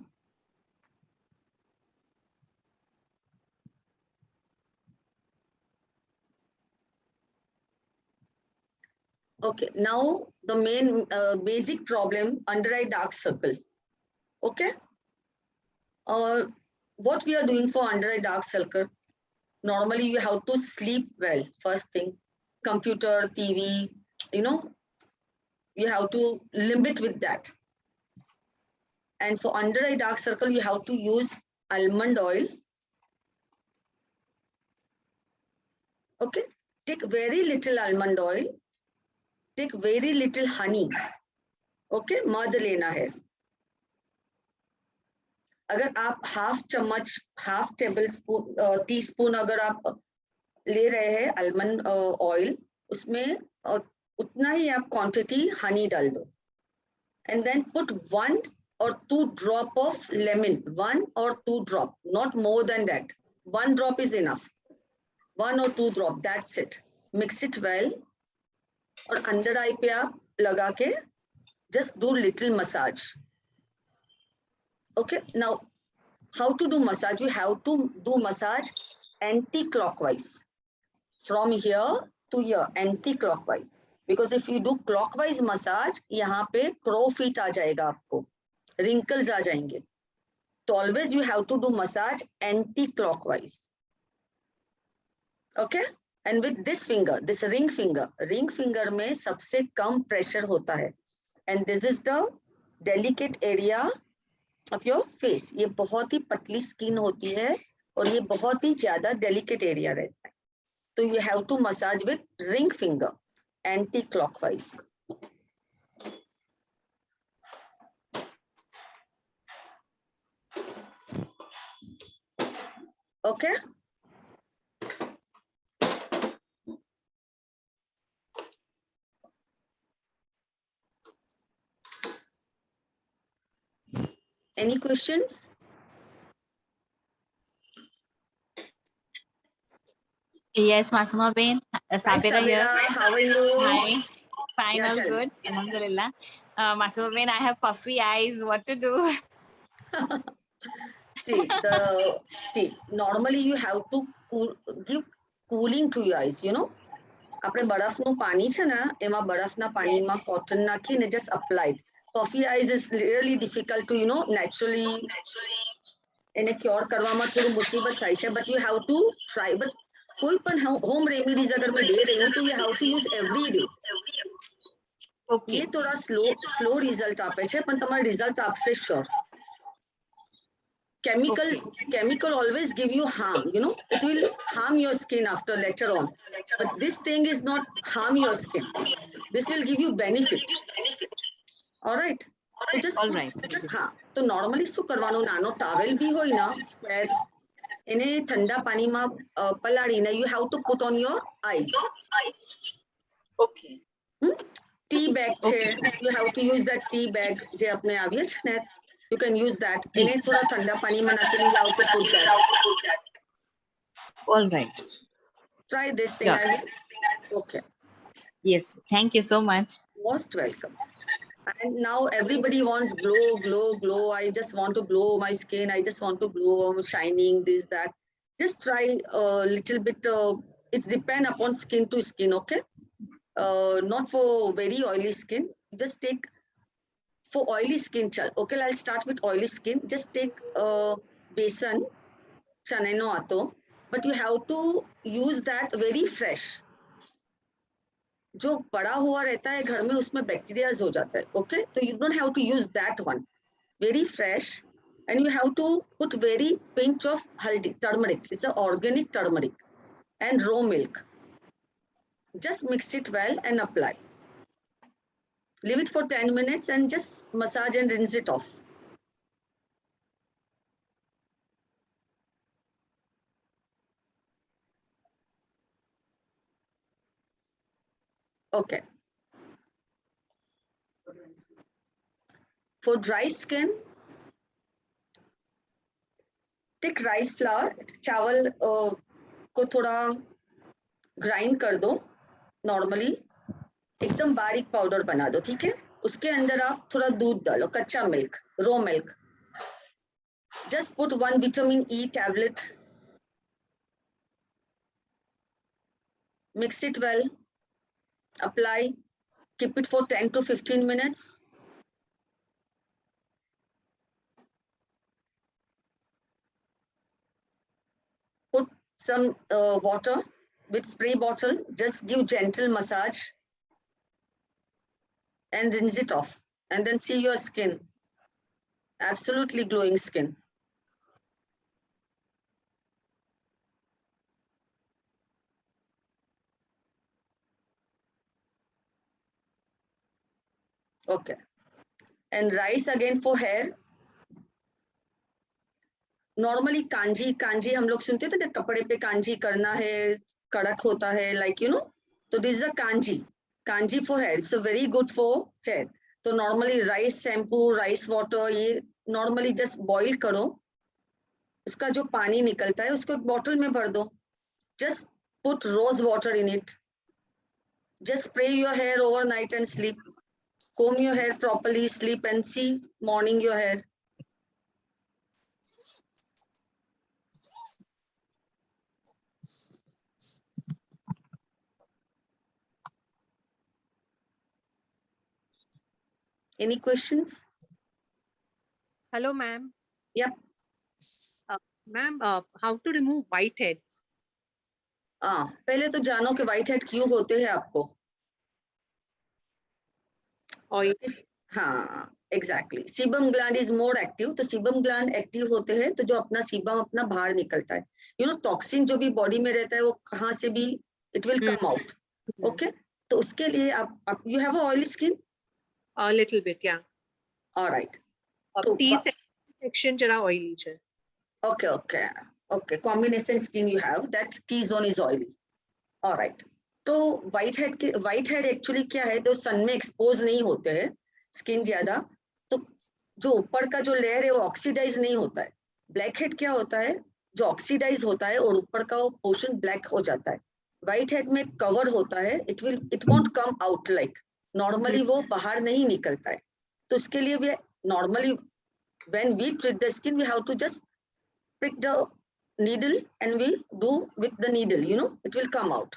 Okay, now the main basic problem, under eye dark circle. Okay. What we are doing for under eye dark circle? Normally, you have to sleep well. First thing, computer, TV, you know, you have to limit with that. And for under eye dark circle, you have to use almond oil. Okay, take very little almond oil. Take very little honey. Okay, मध लेना है। अगर आप half table spoon tea spoon अगर आप ले रहे हैं आलमंड ऑयल, उसमें उतना ही आप क्वांटिटी हनी डाल दो, and then put 1 or 2 drop of lemon, 1 or 2 drop, not more than that. 1 drop is enough. 1 or 2 drop, that's it. Mix it well, और अंडर आई पे आप लगा के just do little massage. Okay, now how to do massage? You have to do massage anti-clockwise, from here to here, anti-clockwise, because if you do clockwise massage, यहाँ पे crow feet आ जाएगा, आपको wrinkles आ जाएंगे, तो always you have to do massage anti-clockwise. Okay, and with this finger, this ring finger में सबसे कम pressure होता है, and this is the delicate area of your face. ये बहुत ही पतली स्किन होती है और ये बहुत ही ज्यादा डेलिकेट एरिया रहता है, तो you have to massage with ring finger anti-clockwise. Okay, any questions? Yes, Masuma Bain. Hi Sabira here. Sabira, how are you? Hi. Fine, Yeah, all tell me. good. Alhamdulillah. Masuma Bain, I have puffy eyes. What to do? See, normally you have to give cooling to your eyes, you know. આપણે બરફનું પાણી છે ને, એમાં બરફના પાણીમાં cotton નાખીને just applied. Puffy eyes is really difficult to, you know, naturally એને ક્યોર કરવામાં થોડું મુસીબત થાય છે, but you have to try. But કોઈ પણ હોમ રેમેડીઝ અગર मैं दे रही हूँ तो you have to use every day. Okay. ये थोड़ा स्लो रिजल्ट આપે છે, પણ તમારે રિઝલ્ટ આપશે sure. Chemical always give you harm, you know, it will harm your skin after later on, but this thing is not harm your skin, this will give you benefit. All right, so just All right. हाँ, तो normally શું કરવાનું, નાનો towel भी હોય ना square, એને ठंडा પાણીમાં પલાળીને you have to put on your eyes. Okay. Tea bag છે, you have to use that tea bag જે આપણે આવીએ છે ને, you can use that. એને થોડા ઠંડા પાણીમાં નાખીને you have to put that. All right. Try this thing. Yeah. Okay, Yes. Thank you so much. most welcome. And now everybody wants glow. I just want to glow my skin. I just want to glow, shining, this, that. Just try a little bit. It's depend upon skin to skin, okay? Not for very oily skin. Just take for oily skin. Okay, I'll start with oily skin. Just take besan, chane no ato, but you have to use that very fresh. जो पड़ा हुआ रहता है घर में उसमें bacterias हो जाता है, ओके, तो you don't have to use that one, very fresh, and you have to put very pinch of हल्दी, turmeric, it's a organic turmeric and raw milk, just mix it well and apply. Leave it for 10 minutes and just massage and rinse it off. Okay. For dry skin, take rice flour, चावल को थोड़ा grind कर दो normally, एकदम बारीक powder बना दो, ठीक है। उसके अंदर आप थोड़ा दूध डालो, कच्चा milk, row milk. Just put 1 vitamin E tablet. Mix it well. Apply. Keep it for 10 to 15 minutes. Put some water with spray bottle. Just give gentle massage and rinse it off. And then see your skin. Absolutely glowing skin. Okay. And rice again for hair. Normally kanji हम लोग सुनते थे ना, कपड़े पे कांजी करना है, कड़क होता है, लाइक यू नो, तो this is a kanji for hair, it's very good for hair. तो normally rice shampoo, rice water, ये नॉर्मली जस्ट बॉईल करो, उसका जो पानी निकलता है उसको एक बॉटल में भर दो, just put rose water in it, just spray your hair overnight and sleep, comb your hair properly, sleep and see morning your hair. Any questions? Hello, ma'am. Yep. Ma'am, how to remove whiteheads? पहले तो जानो कि white head क्यों होते हैं आपको। हाँ, exactly. Sebum gland is more active, तो सीबम ग्लैंड एक्टिव होते हैं तो जो अपना सीबम अपना बाहर निकलता है, यू नो, टॉक्सिन जो भी बॉडी में रहता है वो कहाँ से भी it will come out. Okay, तो उसके लिए आप you have a oily skin? A little bit, yeah. Alright, तो T section जरा oily છે. Okay, combination skin you have, that T zone is oily. Alright, तो व्हाइट हेड एक्चुअली क्या है, तो सन में एक्सपोज नहीं होते हैं स्किन ज्यादा, तो जो ऊपर का जो लेयर है वो ऑक्सीडाइज नहीं होता है। ब्लैक हेड क्या होता है, जो ऑक्सीडाइज होता है और ऊपर का वो पोर्शन ब्लैक हो जाता है। व्हाइट हेड में कवर होता है, it won't come out, like normally वो बाहर नहीं निकलता है। तो उसके लिए भी normally when we treat the skin we have to just pick the needle and we do with the needle, you know, it will come out.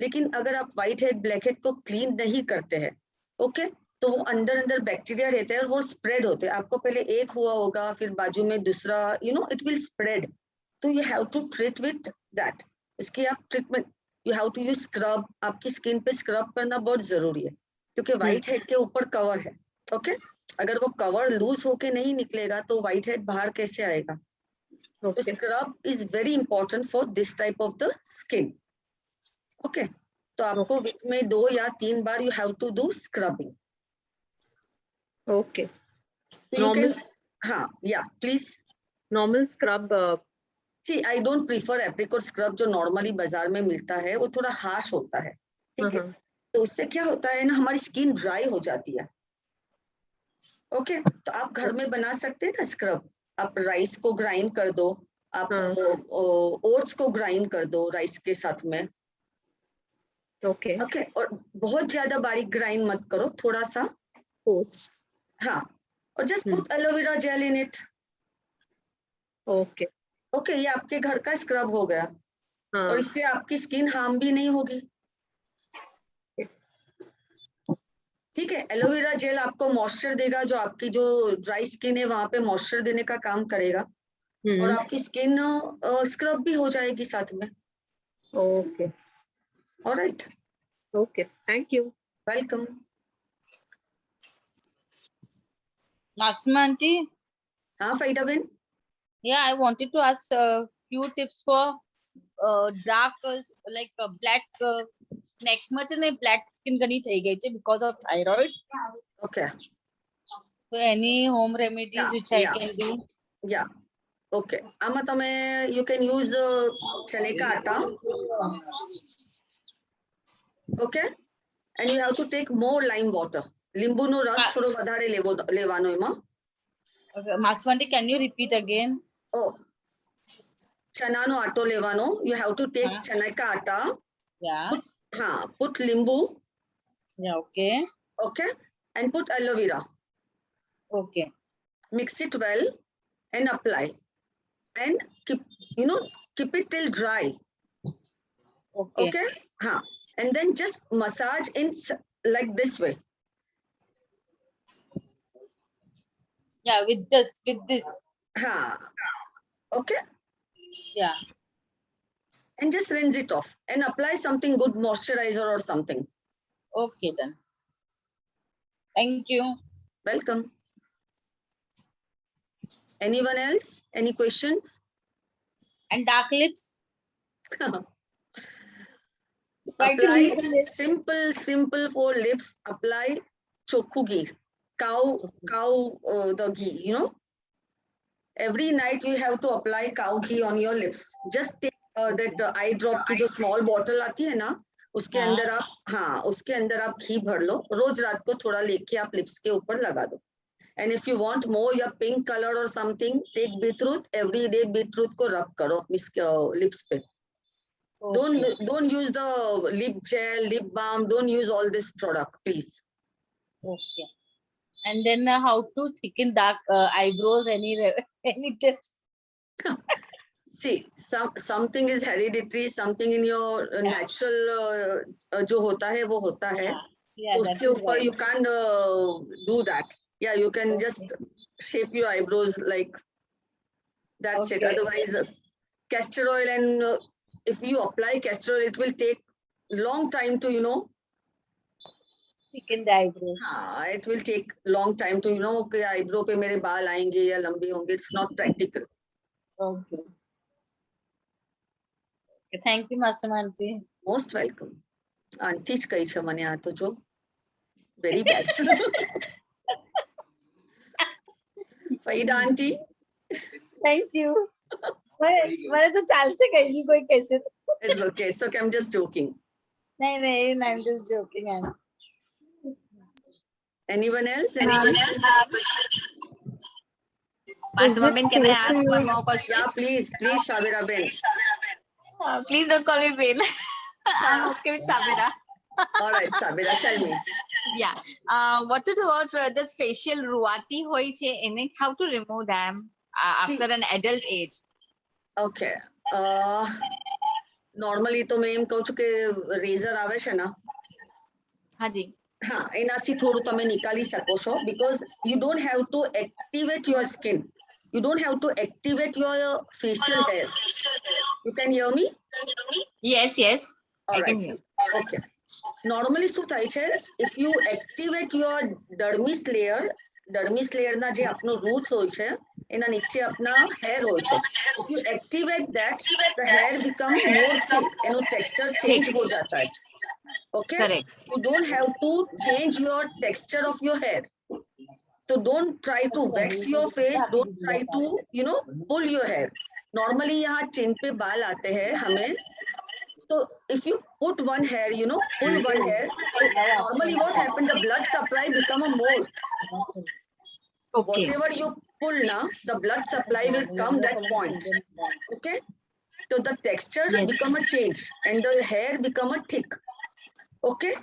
लेकिन अगर आप व्हाइट हेड ब्लैक हेड को क्लीन नहीं करते हैं, ओके, तो वो अंदर बैक्टीरिया रहते हैं और वो स्प्रेड होते हैं। आपको पहले एक हुआ होगा, फिर बाजू में दूसरा, you know, it will spread. तो you have to treat with that. इसकी आप treatment, you have to use scrub, आपकी स्किन पे स्क्रब करना बहुत जरूरी है, क्योंकि व्हाइट हेड के ऊपर कवर है। ओके, अगर वो कवर लूज होके नहीं निकलेगा तो व्हाइट हेड बाहर कैसे आएगा? तो scrub is very important for this type of the skin. Okay, तो आपको वीक में 2 या 3 बार you have to do scrubbing. Okay. So you can, हाँ, yeah, please. Normal scrub. See, I don't prefer apricot scrub जो normally बाजार में मिलता है, वो थोड़ा हार्श होता है, ठीक है। तो उससे क्या होता है ना, हमारी स्किन ड्राई हो जाती है। ओके, तो आप घर में बना सकते हैं ना स्क्रब। आप राइस को ग्राइंड कर दो, आप ओट्स को ग्राइंड कर दो राइस के साथ में। ओके, और बहुत ज्यादा बारीक ग्राइंड मत करो, थोड़ा सा। हाँ, और just put aloe vera gel in it. Okay, ये आपके घर का स्क्रब हो गया। और इससे आपकी स्किन हार्म भी नहीं होगी, ठीक है। एलोवेरा जेल आपको मॉइस्चर देगा, जो आपकी जो ड्राई स्किन है वहां पे मॉइस्चर देने का काम करेगा, और आपकी स्किन स्क्रब भी हो जाएगी साथ में। Okay, alright, okay, thank you, welcome. Masuma aunty, हाँ फाइदा Ben, yeah, I wanted to ask a few tips for dark, like black neck માં છે ને black skin ઘણી થઈ ગઈ છે because of thyroid. Okay. So any home remedies which I can do? Yeah. Okay. આમાં તમે you can use ચને का आटा. Okay. and you have to take more lime water. લીંબુ નો રસ થોડો વધારે લેવાનો એમાં. Okay, Maswandi, can you repeat again? Oh, ચના નો આટો લેવાનો. You have to take ચના का आटा. Yeah. Put limbu. Yeah, okay. Okay, and put aloe vera. Okay. Mix it well and apply, and keep it till dry. Okay. Okay. And then just massage in like this way. Yeah, with this. Okay. Yeah. And just rinse it off and apply something good, moisturizer or something. Okay, then. Thank you. Welcome. Anyone else? Any questions? And dark lips? Apply simple for lips. Apply chokhu ghee, cow the ghee. Every night you have to apply cow ghee on your lips. Just take that eye drop की जो small bottle आती है ना, उसके अंदर आप घी भर लो. रोज रात को थोड़ा लेके आप lips के ऊपर लगा दो. And if you want more your pink color or something, take beetroot. Every day beetroot को rub करो अपनी lips पे. Okay. Don't use the lip gel, lip balm. Don't use all this product, please. Okay. And then how to thicken dark eyebrows? Any tips? See, something is hereditary, something in your natural जो होता है वो होता है. Yeah, उसके ऊपर you can't do that. Yeah, you can just shape your eyebrows like that's it. Otherwise, castor oil and if you apply castor oil, it will take long time to thicken the eyebrows. It will take long time to कि eyebrow पे मेरे बाल आएंगे या लंबे होंगे. It's not practical. Okay. Thank you, Masum aunty. Most welcome. Aunty જ કહી છે મને આ તો જો very bad. Faida aunty. Thank you. मैंने तो चाल से कही कोई कैसे. It's okay. It's okay. I'm just joking. नहीं, I'm just joking. Anyone else? Anyone else? Masuma, can I ask one more question? Yeah, please, Shabira Ben. Please don't call me Ben. I'm okay with Sabira. All right, Sabira, tell me. Yeah. What to do about the facial ruati hoy che, how to remove them after an adult age? Okay. Normally તો મેં એમ કહું છું કે razor આવે છે ને. હાજી. એનાથી થોડું તમે નિકાલી શકો છો because you don't have to activate your skin. You don't have to activate your facial hair. You can hear me? Yes. All I right. can hear. Okay. Normally શું થાય છે if you activate your dermis layer ના જે આપણો root હોય છે એના નીચે આપના hair હોય છે. If you activate that, the hair become more thick. એનું texture change हो जाता है. Okay. Correct. You don't have to change your texture of your hair. So don't try to vex your face. Don't try to pull your hair. Normally यहाँ chin पे बाल आते हैं हमें. So if you put one hair, pull one hair, normally what happened, the blood supply become a more. Okay. Whatever you pull now, the blood supply will come that point. Okay. So the texture become a change and the hair become a thick. Okay.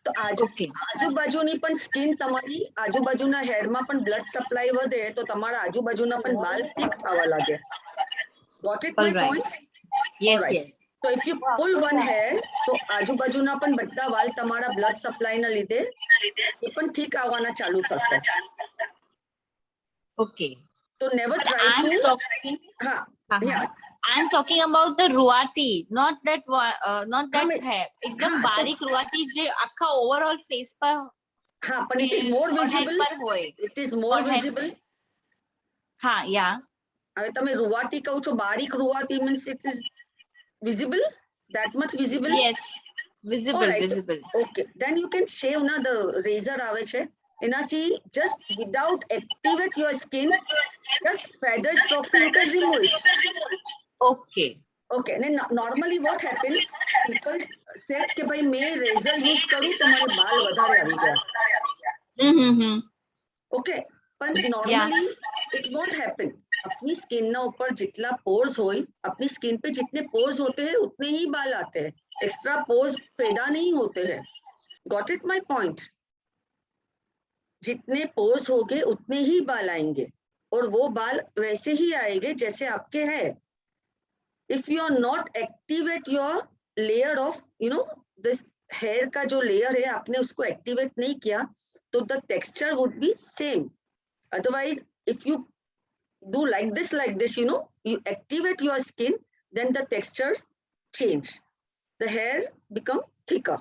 તો આજુબાજુની પણ skin તમારી આજુબાજુના હેરમાં પણ blood supply વધે તો તમારા આજુબાજુના પણ બાલ થીક થવા લાગે. Got it my point? Yes. So if you pull one hair તો આજુબાજુના પણ બધા વાળ તમારા બ્લડ સપ્લાયના લીધે એ પણ થીક આવવાના ચાલુ થશે. Okay. So never try I'm talking about the ruati, not that hair. एकदम बारीक ruati जे आखा overall face पर. but it is more visible. It is more visible. Yeah. હવે તમે રૂવાટી કહો છો બારીક રૂવાટી means it is visible, that much visible. Yes, visible. Okay, then you can shave na the razor આવે છે એનાથી just without activate your skin, just feather stroke you can remove it. Okay. Okay, and normally what happen? People said कि भाई मैं razor use करूँ तो मेरे बाल વધારે આવી ગયા. Okay, but normally it won't happen. अपनी स्किन ना ऊपर जितना पोर्स होई, अपनी स्किन पे जितने पोर्स होते हैं उतने ही बाल आते हैं. एक्स्ट्रा पोर्स पैदा नहीं होते हैं. Got it my point? जितने पोर्स होंगे उतने ही बाल आएंगे और वो बाल वैसे ही आएंगे जैसे आपके हैं. If you are not activate your layer of, you know, this hair का जो layer है आपने उसको activate नहीं किया तो the texture would be same. Otherwise, if you do like this, you know, you activate your skin, then the texture change. The hair become thicker.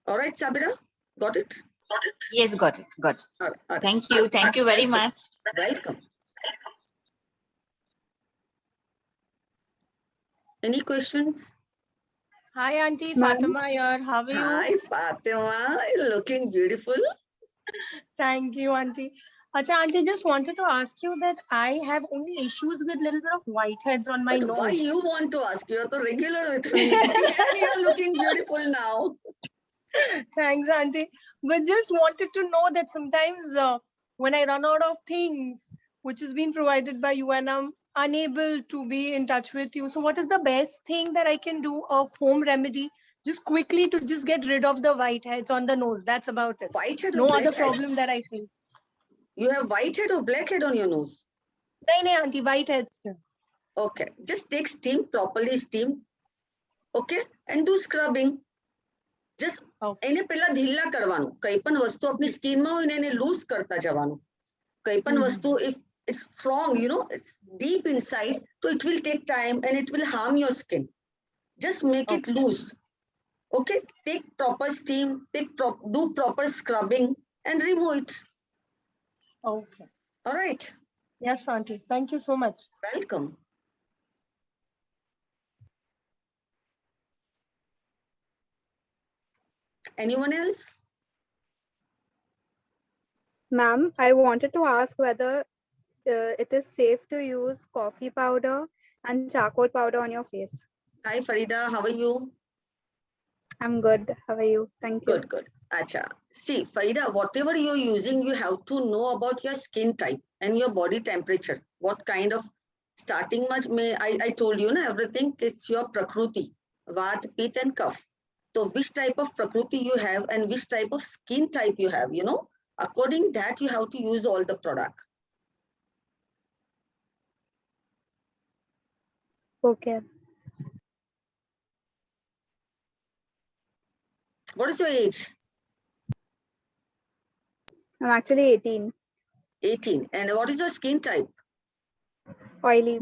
All right, Sabira, got it? Yes, got it. All right. Thank you very much. Welcome. Any questions? Hi, Auntie Fatima here. How are you? Hi, Fatima. You're looking beautiful. Thank you, Auntie. Acha, Auntie, just wanted to ask you that I have only issues with little bit of whiteheads on my But nose. why you want to ask? You're so regular with me. And you're looking beautiful now. Thanks, Auntie. But just wanted to know that sometimes when I run out of things which has been provided by you and I'm unable to be in touch with you. So what is the best thing that I can do, a home remedy, just quickly to just get rid of the whiteheads on the nose? That's about it. Whitehead or No other blackhead? problem that I face. You have whitehead or blackhead on your nose? No, Auntie, whiteheads. Okay, just take steam, properly steam. Okay, and do scrubbing. Just એને પહેલા ઢીલા કરવાનું. કઈ પણ વસ્તુ આપણી સ્કિનમાં હોય ને એને લૂઝ કરતા જવાનું. કઈ પણ વસ્તુ if it's strong, you know, it's deep inside, so it will take time and it will harm your skin. Just make it loose. Okay, take proper steam, do proper scrubbing and remove it. Okay. All right. Yes, Auntie. Thank you so much. Welcome. Anyone else? Ma'am, I wanted to ask whether it is safe to use coffee powder and charcoal powder on your face. Hi, Farida. How are you? I'm good. How are you? Thank you. Good. Acha. See, Farida, whatever you're using, you have to know about your skin type and your body temperature. What kind of starting much I told you, na, everything, it's your Prakruti, Vat, Pitta and Kapha. So which type of Prakruti you have and which type of skin type you have, you know, according that you have to use all the product. Okay. What is your age? I'm actually 18. 18. And what is your skin type? Oily.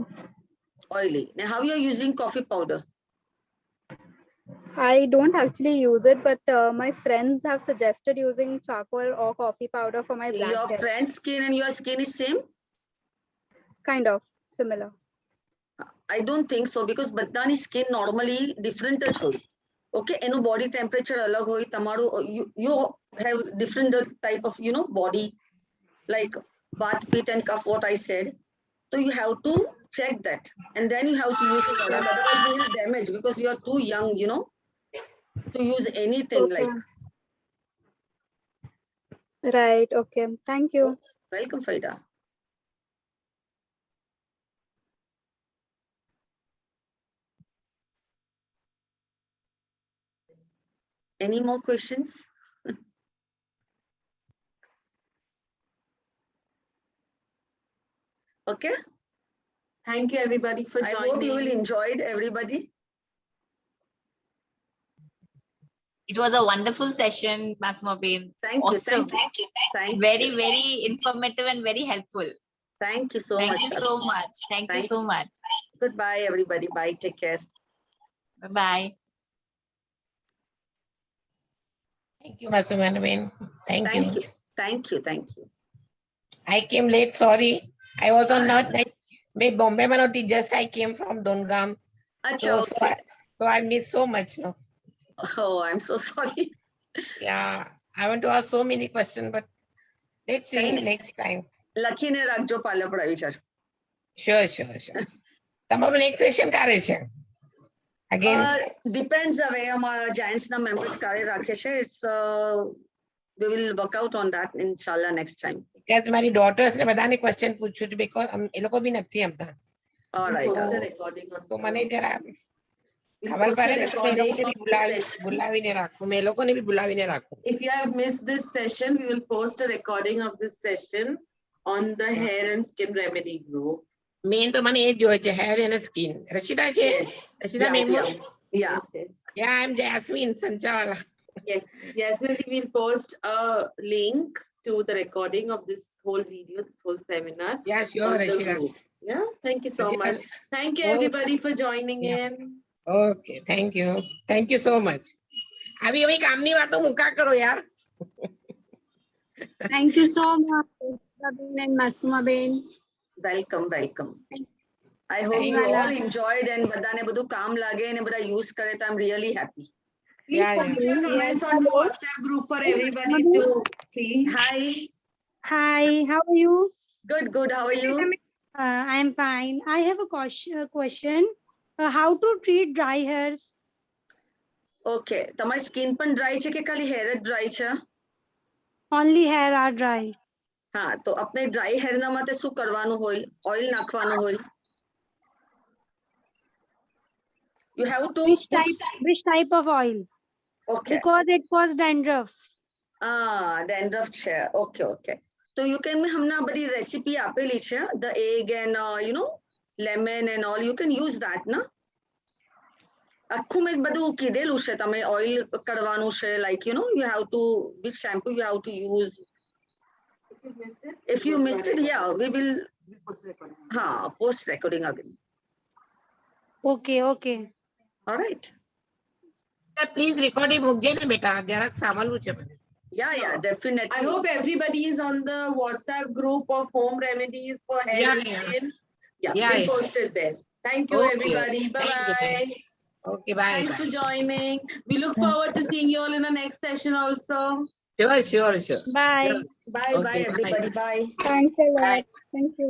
Oily. Now how you are using coffee powder? I don't actually use it, but my friends have suggested using charcoal or coffee powder for my black Your hair. friend's skin and your skin is same? Kind of similar. I don't think so because badaની skin normally different જ હોય. Okay, એનું body temperature અલગ હોય. તમારું you have different type of, you know, body like Vata, Pitta and Kapha, what I said. So you have to check that and then you have to use the product. Otherwise you will damage because you are too young, you know, to use anything Okay. like. Right. Okay. Thank you. Welcome, Faida. Any more questions? Okay. Thank you everybody for I joining. hope you will enjoy it, everybody. It was a wonderful session, Masmobin. Thank you. Awesome. Thank you. Thank Very, you. very informative and very helpful. Thank you so Thank much. you so much. Thank you so much. Goodbye, everybody. Bye. Take care. Bye-bye. Thank you, Masumanabin. Thank you. Thank you. Thank you. I came late, sorry. I was on not like Bombay Manoti, just I came from Dongam. Acha, okay. So I missed so much, no? Oh, I'm so sorry. Yeah, I want to ask so many questions, but let's see next time. લખીને રાખજો પાલપડા વિચાર. Sure. તમારું next session ક્યારે છે? Again, Depends હવે અમારા Giants ના members ક્યારે રાખે છે. It's we will work out on that inshallah next time. because મારી daughters ને બધાને question પૂછ્યું છે because એ લોકો બી નથી આપતા. All right. Post a recording on તો મને જરા We'll ખબર post a પડે ને તો મેં એ recording લોકોને બી of this session. બોલાવીને રાખું. મેં એ લોકોને બી બોલાવીને રાખું. If you have missed this session, we will post a recording of this session on the hair and skin remedy group. મેન તો મને એ જ જોઈએ છે hair and skin. રશિદા છે? Rashida Yeah, member? yeah. Yeah, I'm Jasmine Sanchawala. Yes, yes, we will post a link to the recording of this whole video, this whole seminar. Yeah, sure, on the Rashida. group. Yeah, thank you so much. Thank you everybody for joining in. Okay, thank you. Thank you so much. આવી આવી કામની વાતો મુકા કરો યાર. Thank you so much, Rabin and Masuma Ben. Welcome, welcome. I hope you all enjoyed and બધાને બધું કામ લાગે અને બધા use કરે તો I'm really happy. Please post your comments on the WhatsApp group for everybody to see. Hi. Hi, how are you? Good, good. How are you? I am fine. I have a question. How to treat dry hairs? Okay. તમારી skin પણ dry છે કે ખાલી hair જ dry છે? Only hair are dry. હા, તો આપણે dry hair ના માટે શું કરવાનું હોય? Oil નાખવાનું હોય. You have to Which type of oil? Okay. Because it was dandruff. Dandruff છે. Okay, okay. So you can हमना बड़ी recipe આપેલી છે. The egg and you know lemon and all. You can use that ना. આખું મેં બધું કીધેલું છે. તમે oil કરવાનું છે. Like you know you have to which shampoo you have to use. If you missed it, yeah, we will. Post recording again. Okay, okay. All right. Please record it મૂકજે ને બેટા. જરાક સાંભળવું છે મને. Yeah, yeah, definitely. I hope everybody is on the WhatsApp group of home remedies for hair Yeah, and yeah. skin. Yeah, Yeah, we yeah. posted there. Thank you, Okay, everybody. okay. Thank you, Bye-bye. thank you. Okay, bye. Thanks bye. for joining. We look forward to seeing you all in the next session also. Sure, sure, sure. Bye. Sure. Bye, Okay, bye, everybody. Bye. Thanks a lot. Bye. Thank you.